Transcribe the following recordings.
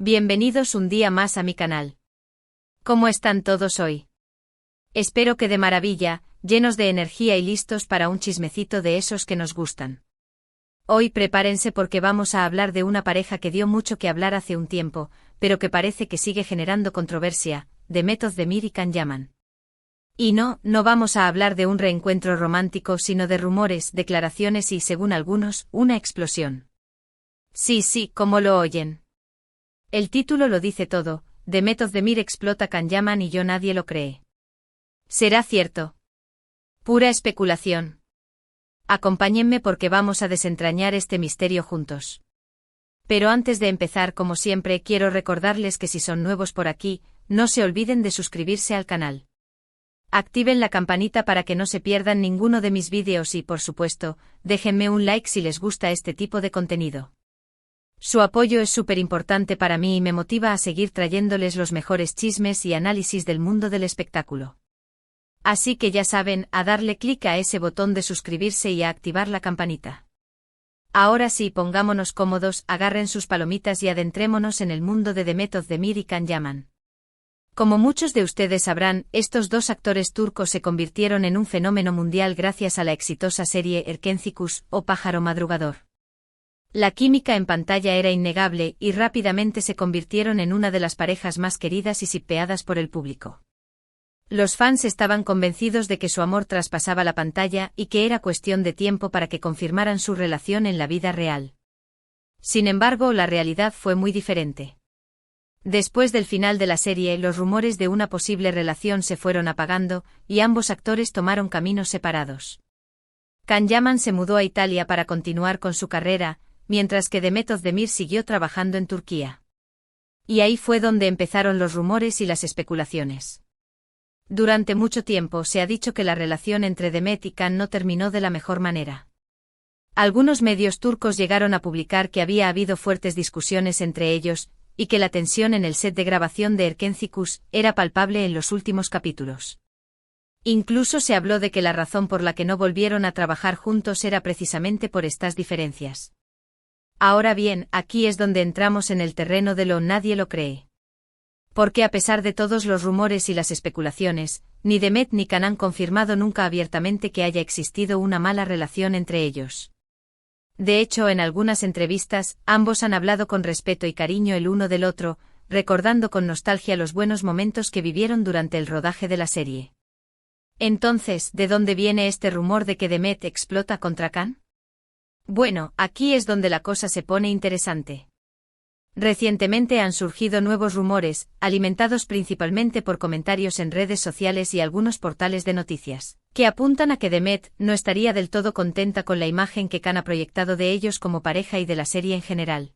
Bienvenidos un día más a mi canal. ¿Cómo están todos hoy? Espero que de maravilla, llenos de energía y listos para un chismecito de esos que nos gustan. Hoy prepárense porque vamos a hablar de una pareja que dio mucho que hablar hace un tiempo, pero que parece que sigue generando controversia, Demet Özdemir y Can Yaman. Y no vamos a hablar de un reencuentro romántico sino de rumores, declaraciones y, según algunos, una explosión. Sí, como lo oyen. El título lo dice todo, Demet Özdemir explota Can Yaman y nadie lo cree. ¿Será cierto? Pura especulación. Acompáñenme porque vamos a desentrañar este misterio juntos. Pero antes de empezar, como siempre, quiero recordarles que si son nuevos por aquí, no se olviden de suscribirse al canal. Activen la campanita para que no se pierdan ninguno de mis vídeos y, por supuesto, déjenme un like si les gusta este tipo de contenido. Su apoyo es súper importante para mí y me motiva a seguir trayéndoles los mejores chismes y análisis del mundo del espectáculo. Así que ya saben, a darle clic a ese botón de suscribirse y a activar la campanita. Ahora sí, pongámonos cómodos, agarren sus palomitas y adentrémonos en el mundo de Demet Özdemir y Can Yaman. Como muchos de ustedes sabrán, estos dos actores turcos se convirtieron en un fenómeno mundial gracias a la exitosa serie Erkenci o Pájaro Madrugador. La química en pantalla era innegable y rápidamente se convirtieron en una de las parejas más queridas y shippeadas por el público. Los fans estaban convencidos de que su amor traspasaba la pantalla y que era cuestión de tiempo para que confirmaran su relación en la vida real. Sin embargo, la realidad fue muy diferente. Después del final de la serie, los rumores de una posible relación se fueron apagando y ambos actores tomaron caminos separados. Can Yaman se mudó a Italia para continuar con su carrera, mientras que Demet Özdemir siguió trabajando en Turquía. Y ahí fue donde empezaron los rumores y las especulaciones. Durante mucho tiempo se ha dicho que la relación entre Demet y Can no terminó de la mejor manera. Algunos medios turcos llegaron a publicar que había habido fuertes discusiones entre ellos, y que la tensión en el set de grabación de Erkenci era palpable en los últimos capítulos. Incluso se habló de que la razón por la que no volvieron a trabajar juntos era precisamente por estas diferencias. Ahora bien, aquí es donde entramos en el terreno de lo nadie lo cree. Porque a pesar de todos los rumores y las especulaciones, ni Demet ni Can han confirmado nunca abiertamente que haya existido una mala relación entre ellos. De hecho, en algunas entrevistas, ambos han hablado con respeto y cariño el uno del otro, recordando con nostalgia los buenos momentos que vivieron durante el rodaje de la serie. Entonces, ¿de dónde viene este rumor de que Demet explota contra Can? Bueno, aquí es donde la cosa se pone interesante. Recientemente han surgido nuevos rumores, alimentados principalmente por comentarios en redes sociales y algunos portales de noticias, que apuntan a que Demet no estaría del todo contenta con la imagen que Can ha proyectado de ellos como pareja y de la serie en general.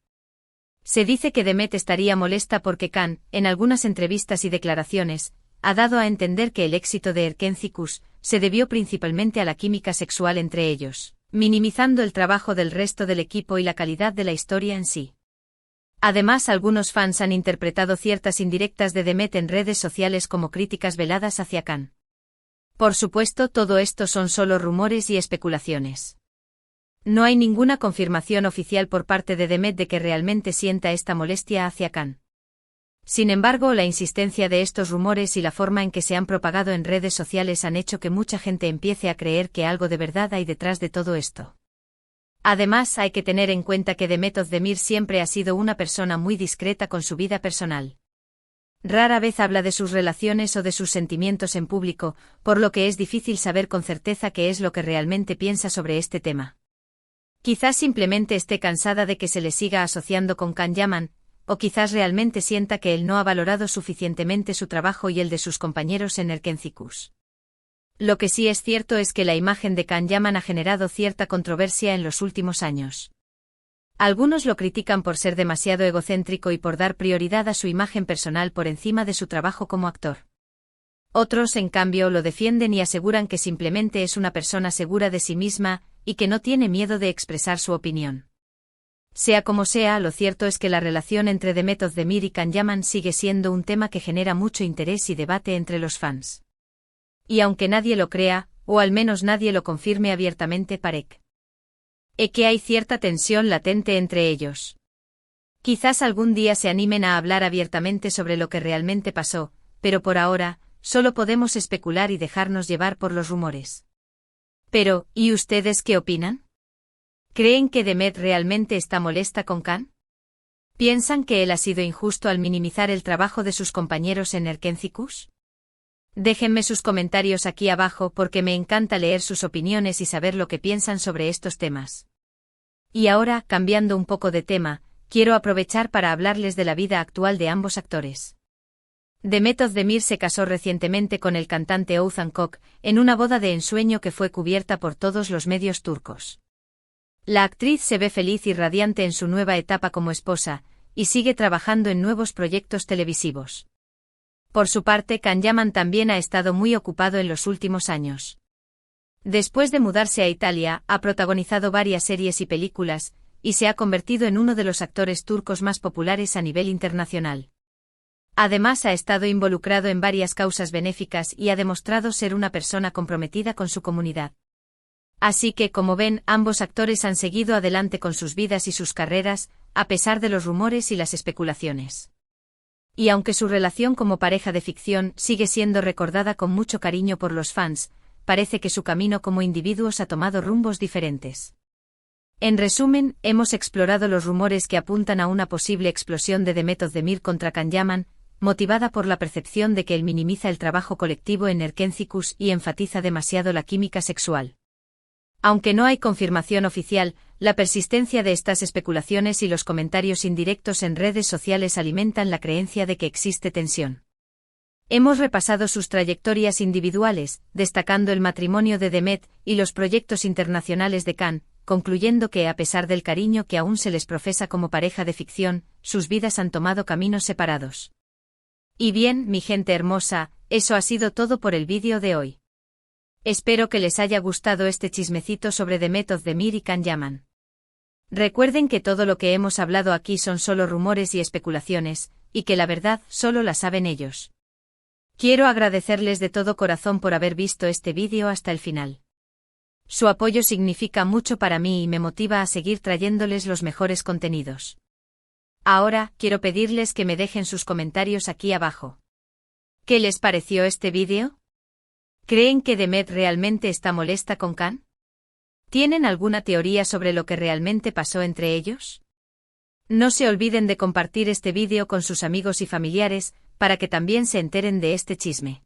Se dice que Demet estaría molesta porque Can, en algunas entrevistas y declaraciones, ha dado a entender que el éxito de Erkenci se debió principalmente a la química sexual entre ellos, minimizando el trabajo del resto del equipo y la calidad de la historia en sí. Además, algunos fans han interpretado ciertas indirectas de Demet en redes sociales como críticas veladas hacia Can. Por supuesto, todo esto son solo rumores y especulaciones. No hay ninguna confirmación oficial por parte de Demet de que realmente sienta esta molestia hacia Can. Sin embargo, la insistencia de estos rumores y la forma en que se han propagado en redes sociales han hecho que mucha gente empiece a creer que algo de verdad hay detrás de todo esto. Además, hay que tener en cuenta que Demet Özdemir siempre ha sido una persona muy discreta con su vida personal. Rara vez habla de sus relaciones o de sus sentimientos en público, por lo que es difícil saber con certeza qué es lo que realmente piensa sobre este tema. Quizás simplemente esté cansada de que se le siga asociando con Can Yaman, o quizás realmente sienta que él no ha valorado suficientemente su trabajo y el de sus compañeros en Erkenci. Lo que sí es cierto es que la imagen de Can Yaman ha generado cierta controversia en los últimos años. Algunos lo critican por ser demasiado egocéntrico y por dar prioridad a su imagen personal por encima de su trabajo como actor. Otros, en cambio, lo defienden y aseguran que simplemente es una persona segura de sí misma y que no tiene miedo de expresar su opinión. Sea como sea, lo cierto es que la relación entre Demet Özdemir y Can Yaman sigue siendo un tema que genera mucho interés y debate entre los fans. Y aunque nadie lo crea, o al menos nadie lo confirme abiertamente, parece que hay cierta tensión latente entre ellos. Quizás algún día se animen a hablar abiertamente sobre lo que realmente pasó, pero por ahora, solo podemos especular y dejarnos llevar por los rumores. Pero, ¿y ustedes qué opinan? ¿Creen que Demet realmente está molesta con Khan? ¿Piensan que él ha sido injusto al minimizar el trabajo de sus compañeros en Erkencicus? Déjenme sus comentarios aquí abajo porque me encanta leer sus opiniones y saber lo que piensan sobre estos temas. Y ahora, cambiando un poco de tema, quiero aprovechar para hablarles de la vida actual de ambos actores. Demet Özdemir se casó recientemente con el cantante Oğuzhan Koç, en una boda de ensueño que fue cubierta por todos los medios turcos. La actriz se ve feliz y radiante en su nueva etapa como esposa, y sigue trabajando en nuevos proyectos televisivos. Por su parte, Can Yaman también ha estado muy ocupado en los últimos años. Después de mudarse a Italia, ha protagonizado varias series y películas, y se ha convertido en uno de los actores turcos más populares a nivel internacional. Además, ha estado involucrado en varias causas benéficas y ha demostrado ser una persona comprometida con su comunidad. Así que, como ven, ambos actores han seguido adelante con sus vidas y sus carreras, a pesar de los rumores y las especulaciones. Y aunque su relación como pareja de ficción sigue siendo recordada con mucho cariño por los fans, parece que su camino como individuos ha tomado rumbos diferentes. En resumen, hemos explorado los rumores que apuntan a una posible explosión de Demet Özdemir contra Can Yaman, motivada por la percepción de que él minimiza el trabajo colectivo en Erkencicus y enfatiza demasiado la química sexual. Aunque no hay confirmación oficial, la persistencia de estas especulaciones y los comentarios indirectos en redes sociales alimentan la creencia de que existe tensión. Hemos repasado sus trayectorias individuales, destacando el matrimonio de Demet y los proyectos internacionales de Can, concluyendo que a pesar del cariño que aún se les profesa como pareja de ficción, sus vidas han tomado caminos separados. Y bien, mi gente hermosa, eso ha sido todo por el vídeo de hoy. Espero que les haya gustado este chismecito sobre Demet Özdemir y Can Yaman. Recuerden que todo lo que hemos hablado aquí son solo rumores y especulaciones, y que la verdad solo la saben ellos. Quiero agradecerles de todo corazón por haber visto este vídeo hasta el final. Su apoyo significa mucho para mí y me motiva a seguir trayéndoles los mejores contenidos. Ahora, quiero pedirles que me dejen sus comentarios aquí abajo. ¿Qué les pareció este vídeo? ¿Creen que Demet realmente está molesta con Can? ¿Tienen alguna teoría sobre lo que realmente pasó entre ellos? No se olviden de compartir este vídeo con sus amigos y familiares, para que también se enteren de este chisme.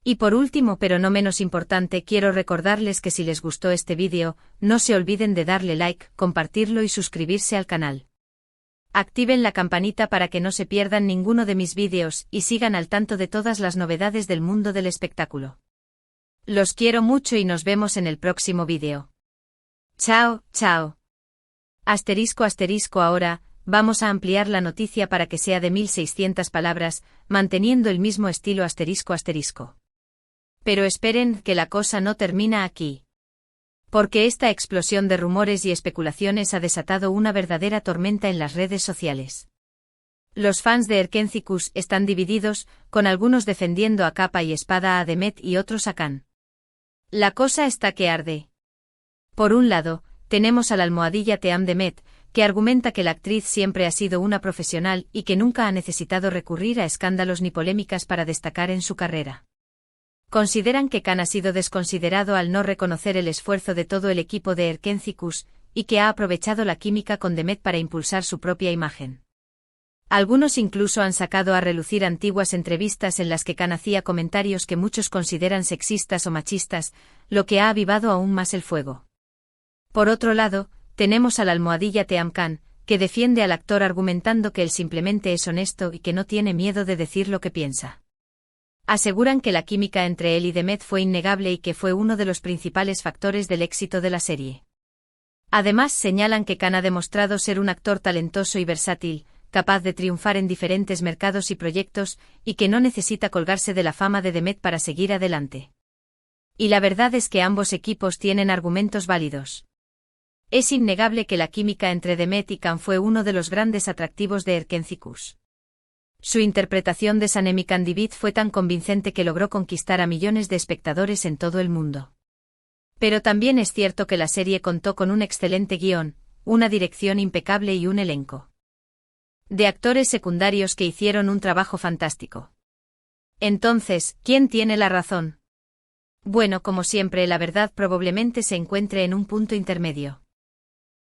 Y por último, pero no menos importante, quiero recordarles que si les gustó este vídeo, no se olviden de darle like, compartirlo y suscribirse al canal. Activen la campanita para que no se pierdan ninguno de mis vídeos y sigan al tanto de todas las novedades del mundo del espectáculo. Los quiero mucho y nos vemos en el próximo vídeo. Chao, chao. Asterisco asterisco ahora, vamos a ampliar la noticia para que sea de 1600 palabras, manteniendo el mismo estilo asterisco asterisco. Pero esperen, que la cosa no termina aquí. Porque esta explosión de rumores y especulaciones ha desatado una verdadera tormenta en las redes sociales. Los fans de Erkencicus están divididos, con algunos defendiendo a capa y espada a Demet y otros a Can. La cosa está que arde. Por un lado, tenemos al almohadilla Team Demet, que argumenta que la actriz siempre ha sido una profesional y que nunca ha necesitado recurrir a escándalos ni polémicas para destacar en su carrera. Consideran que Can ha sido desconsiderado al no reconocer el esfuerzo de todo el equipo de Erkencicus, y que ha aprovechado la química con Demet para impulsar su propia imagen. Algunos incluso han sacado a relucir antiguas entrevistas en las que Can hacía comentarios que muchos consideran sexistas o machistas, lo que ha avivado aún más el fuego. Por otro lado, tenemos al almohadilla Team Can, que defiende al actor argumentando que él simplemente es honesto y que no tiene miedo de decir lo que piensa. Aseguran que la química entre él y Demet fue innegable y que fue uno de los principales factores del éxito de la serie. Además, señalan que Can ha demostrado ser un actor talentoso y versátil, capaz de triunfar en diferentes mercados y proyectos, y que no necesita colgarse de la fama de Demet para seguir adelante. Y la verdad es que ambos equipos tienen argumentos válidos. Es innegable que la química entre Demet y Can fue uno de los grandes atractivos de Erkencicus. Su interpretación de Sanem Candibit fue tan convincente que logró conquistar a millones de espectadores en todo el mundo. Pero también es cierto que la serie contó con un excelente guión, una dirección impecable y un elenco de actores secundarios que hicieron un trabajo fantástico. Entonces, ¿quién tiene la razón? Bueno, como siempre, la verdad probablemente se encuentre en un punto intermedio.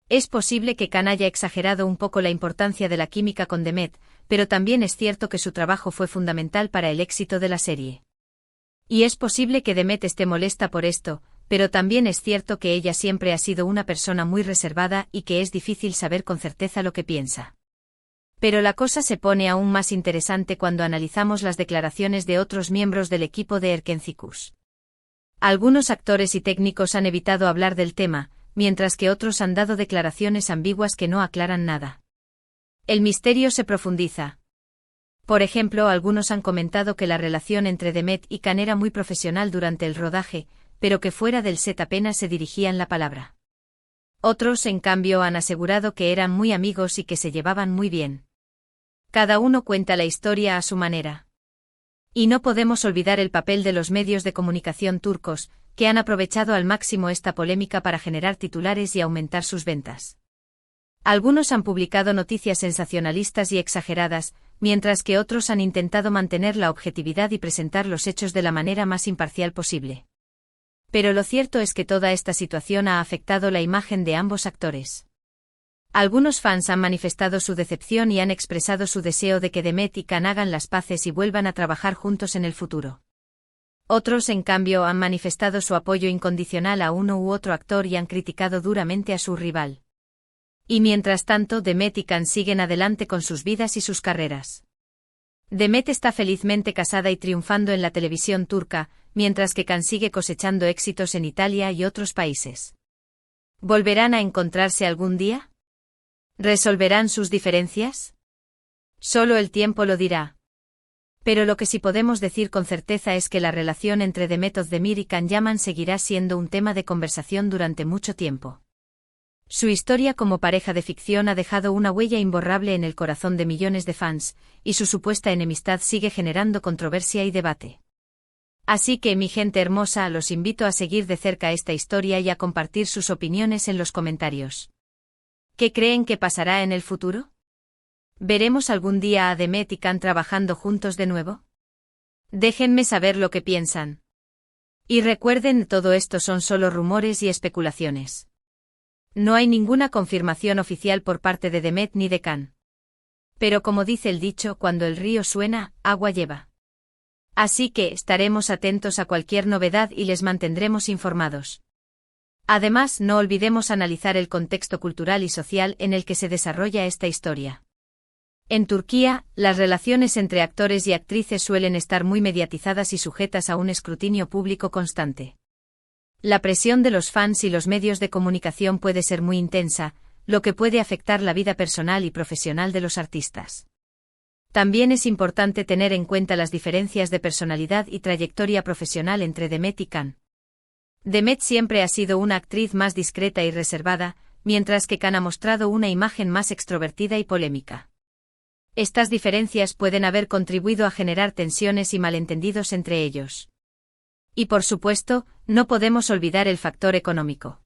Es posible que Khan haya exagerado un poco la importancia de la química con Demet, pero también es cierto que su trabajo fue fundamental para el éxito de la serie. Y es posible que Demet esté molesta por esto, pero también es cierto que ella siempre ha sido una persona muy reservada y que es difícil saber con certeza lo que piensa. Pero la cosa se pone aún más interesante cuando analizamos las declaraciones de otros miembros del equipo de Erkencicus. Algunos actores y técnicos han evitado hablar del tema, mientras que otros han dado declaraciones ambiguas que no aclaran nada. El misterio se profundiza. Por ejemplo, algunos han comentado que la relación entre Demet y Khan era muy profesional durante el rodaje, pero que fuera del set apenas se dirigían la palabra. Otros, en cambio, han asegurado que eran muy amigos y que se llevaban muy bien. Cada uno cuenta la historia a su manera. Y no podemos olvidar el papel de los medios de comunicación turcos, que han aprovechado al máximo esta polémica para generar titulares y aumentar sus ventas. Algunos han publicado noticias sensacionalistas y exageradas, mientras que otros han intentado mantener la objetividad y presentar los hechos de la manera más imparcial posible. Pero lo cierto es que toda esta situación ha afectado la imagen de ambos actores. Algunos fans han manifestado su decepción y han expresado su deseo de que Demet y Khan hagan las paces y vuelvan a trabajar juntos en el futuro. Otros, en cambio, han manifestado su apoyo incondicional a uno u otro actor y han criticado duramente a su rival. Y mientras tanto, Demet y Khan siguen adelante con sus vidas y sus carreras. Demet está felizmente casada y triunfando en la televisión turca, mientras que Khan sigue cosechando éxitos en Italia y otros países. ¿Volverán a encontrarse algún día? ¿Resolverán sus diferencias? Solo el tiempo lo dirá. Pero lo que sí podemos decir con certeza es que la relación entre Demet Özdemir y Can Yaman seguirá siendo un tema de conversación durante mucho tiempo. Su historia como pareja de ficción ha dejado una huella imborrable en el corazón de millones de fans, y su supuesta enemistad sigue generando controversia y debate. Así que, mi gente hermosa, los invito a seguir de cerca esta historia y a compartir sus opiniones en los comentarios. ¿Qué creen que pasará en el futuro? ¿Veremos algún día a Demet y Can trabajando juntos de nuevo? Déjenme saber lo que piensan. Y recuerden, todo esto son solo rumores y especulaciones. No hay ninguna confirmación oficial por parte de Demet ni de Can. Pero como dice el dicho, cuando el río suena, agua lleva. Así que estaremos atentos a cualquier novedad y les mantendremos informados. Además, no olvidemos analizar el contexto cultural y social en el que se desarrolla esta historia. En Turquía, las relaciones entre actores y actrices suelen estar muy mediatizadas y sujetas a un escrutinio público constante. La presión de los fans y los medios de comunicación puede ser muy intensa, lo que puede afectar la vida personal y profesional de los artistas. También es importante tener en cuenta las diferencias de personalidad y trayectoria profesional entre Demet y Can. Demet siempre ha sido una actriz más discreta y reservada, mientras que Can ha mostrado una imagen más extrovertida y polémica. Estas diferencias pueden haber contribuido a generar tensiones y malentendidos entre ellos. Y por supuesto, no podemos olvidar el factor económico.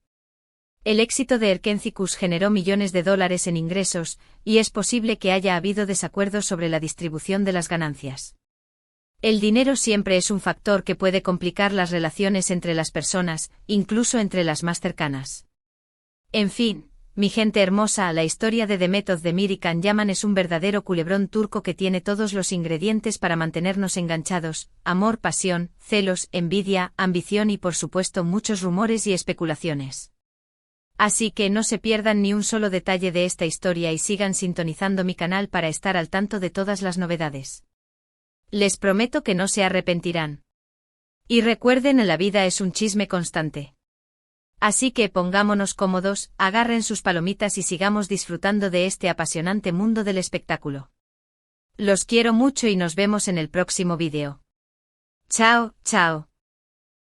El éxito de Erkencicus generó millones de dólares en ingresos, y es posible que haya habido desacuerdos sobre la distribución de las ganancias. El dinero siempre es un factor que puede complicar las relaciones entre las personas, incluso entre las más cercanas. En fin, mi gente hermosa, la historia de Demet Özdemir y Can Yaman es un verdadero culebrón turco que tiene todos los ingredientes para mantenernos enganchados: amor, pasión, celos, envidia, ambición y por supuesto muchos rumores y especulaciones. Así que no se pierdan ni un solo detalle de esta historia y sigan sintonizando mi canal para estar al tanto de todas las novedades. Les prometo que no se arrepentirán. Y recuerden, la vida es un chisme constante. Así que pongámonos cómodos, agarren sus palomitas y sigamos disfrutando de este apasionante mundo del espectáculo. Los quiero mucho y nos vemos en el próximo vídeo. Chao, chao.